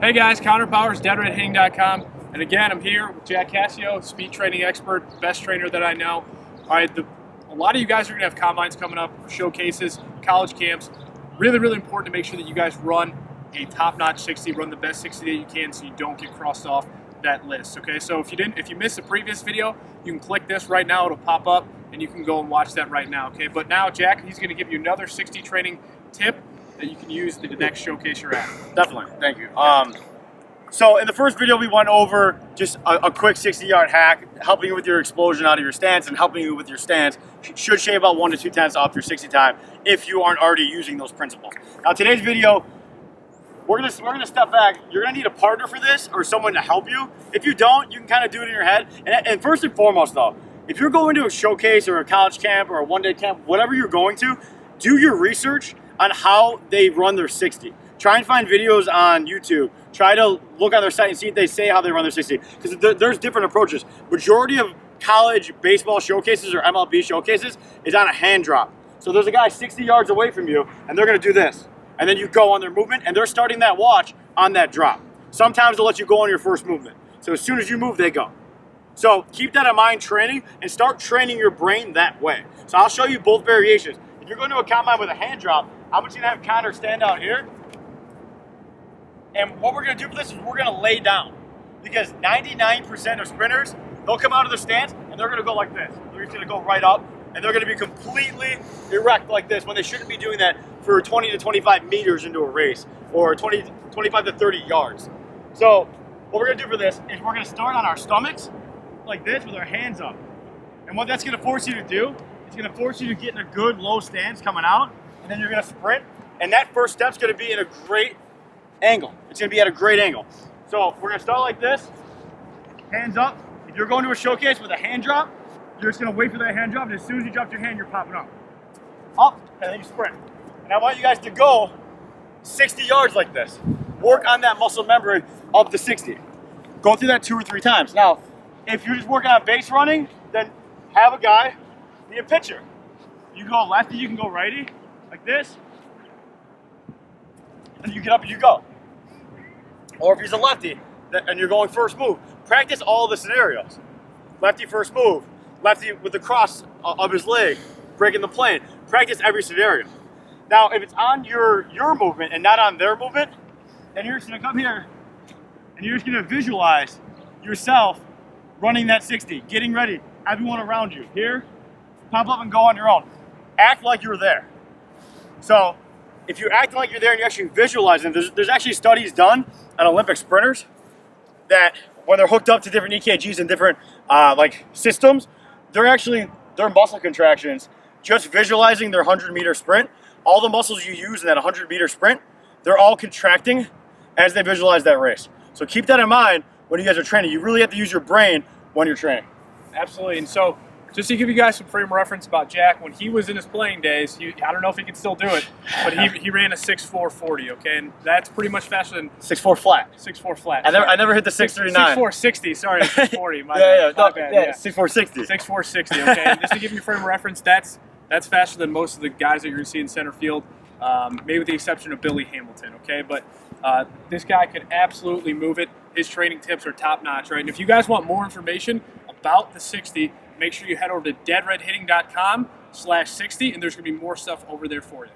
Hey guys, Counterpowers, deadredhitting.com. And again, I'm here with Jack Cascio, speed training expert, best trainer that I know. All right, a lot of you guys are gonna have combines coming up, showcases, college camps. Really, really important to make sure that you guys run a top-notch 60, run the best 60 that you can so you don't get crossed off that list, okay? So if you missed the previous video, you can click this right now, it'll pop up, and you can go and watch that right now, okay? But now, Jack, he's gonna give you another 60 training tip that you can use in the next showcase you're at. Definitely, thank you. So in the first video, we went over just a quick 60-yard hack, helping you with your explosion out of your stance and helping you with your stance. Should shave about 1 to 2 tenths off your 60 time if you aren't already using those principles. Now today's video, we're gonna step back. You're gonna need a partner for this or someone to help you. If you don't, you can kind of do it in your head. And first and foremost though, if you're going to a showcase or a college camp or a one-day camp, whatever you're going to, do your research on how they run their 60. Try and find videos on YouTube. Try to look on their site and see if they say how they run their 60. Because there's different approaches. Majority of college baseball showcases or MLB showcases is on a hand drop. So there's a guy 60 yards away from you and they're gonna do this. And then you go on their movement and they're starting that watch on that drop. Sometimes they'll let you go on your first movement. So as soon as you move, they go. So keep that in mind training and start training your brain that way. So I'll show you both variations. If you're going to a combine with a hand drop, I'm just gonna have Connor stand out here. And what we're gonna do for this is we're gonna lay down. Because 99% of sprinters, they'll come out of their stance and they're gonna go like this. They're just gonna go right up and they're gonna be completely erect like this when they shouldn't be doing that for 20 to 25 meters into a race or 25 to 30 yards. So what we're gonna do for this is we're gonna start on our stomachs like this with our hands up. And what that's gonna force you to do, it's gonna force you to get in a good low stance coming out, and then you're gonna sprint, and that first step's gonna be in a great angle. It's gonna be at a great angle. So we're gonna start like this, hands up. If you're going to a showcase with a hand drop, you're just gonna wait for that hand drop, and as soon as you drop your hand, you're popping up. Up, and then you sprint. And I want you guys to go 60 yards like this. Work on that muscle memory up to 60. Go through that 2 or 3 times. Now, if you're just working on base running, then have a guy be a pitcher. You go lefty, you can go righty, like this. And you get up and you go. Or if he's a lefty and you're going first move, practice all the scenarios. Lefty first move, lefty with the cross of his leg, breaking the plane. Practice every scenario. Now, if it's on your movement and not on their movement, then you're just gonna come here and you're just gonna visualize yourself running that 60, getting ready, everyone around you. Here, pop up and go on your own. Act like you're there. So, if you're acting like you're there and you're actually visualizing, there's actually studies done on Olympic sprinters that when they're hooked up to different EKGs and different systems, their muscle contractions, just visualizing their 100-meter sprint, all the muscles you use in that 100-meter sprint, they're all contracting as they visualize that race. So keep that in mind when you guys are training. You really have to use your brain when you're training. Absolutely. And so, just to give you guys some frame of reference about Jack, when he was in his playing days, I don't know if he can still do it, but he ran a 6.440, okay? And that's pretty much faster than 6.4 flat. 6.4 flat. I never hit the 6.39. 6.460, sorry, 6.40. My yeah, bad. yeah, 6.460. 6.460, okay? And just to give you a frame of reference, that's faster than most of the guys that you're going to see in center field, maybe with the exception of Billy Hamilton, okay? But this guy could absolutely move it. His training tips are top-notch, right? And if you guys want more information about the 60, make sure you head over to deadredhitting.com/60, and there's going to be more stuff over there for you.